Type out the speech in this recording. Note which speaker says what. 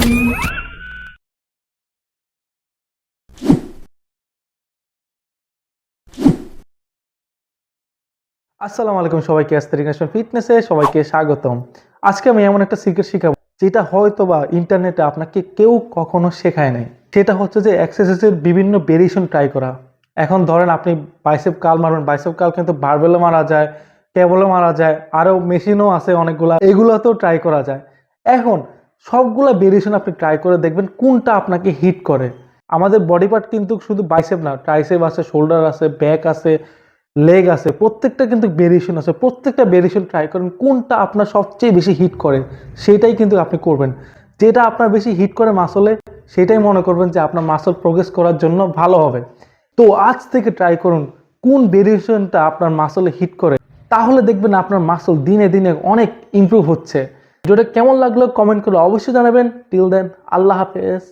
Speaker 1: আসসালামু আলাইকুম সবাইকে অ্যাস্থেটিক নেশন ফিটনেসে সবাইকে স্বাগতম। আজকে আমি এমন একটা সিক্রেট শিখাবো যেটা হয়তো বা ইন্টারনেটে আপনাকে কেউ কখনো শেখায় নাই। সেটা হচ্ছে যে এক্সারসাইজের বিভিন্ন ভেরিয়েশন ট্রাই করা। এখন ধরেন আপনি বাইসেপ কার্ল মারবেন, বাইসেপ কার্ল কিন্তু বারবেলও মারা যায়, কেবলও মারা যায়, আরও মেশিনও আছে অনেকগুলা, এগুলোতেও ট্রাই করা যায়। এখন সবগুলা ভেরিয়েশন আপনি ট্রাই করে দেখবেন কোনটা আপনাকে হিট করে। আমাদের বডি পার্ট কিন্তু শুধু বাইসেপ না, ট্রাইসেপ আছে, শোল্ডার আছে, ব্যাক আছে, লেগ আছে, প্রত্যেকটা কিন্তু ভেরিয়েশন আছে। প্রত্যেকটা ভেরিয়েশন ট্রাই করেন, কোনটা আপনার সবচেয়ে বেশি হিট করে সেটাই কিন্তু আপনি করবেন। যেটা আপনার বেশি হিট করে মাসলে, সেটাই মনে করবেন যে আপনার মাসল প্রোগ্রেস করার জন্য ভালো হবে। তো আজ থেকে ট্রাই করুন কোন ভেরিয়েশনটা আপনার মাসলে হিট করে, তাহলে দেখবেন আপনার মাসল দিনে দিনে অনেক ইমপ্রুভ হচ্ছে। ভিডিওটা কেমন লাগলো কমেন্ট করে অবশ্যই জানাবেন। টিল দেন, আল্লাহ হাফেজ।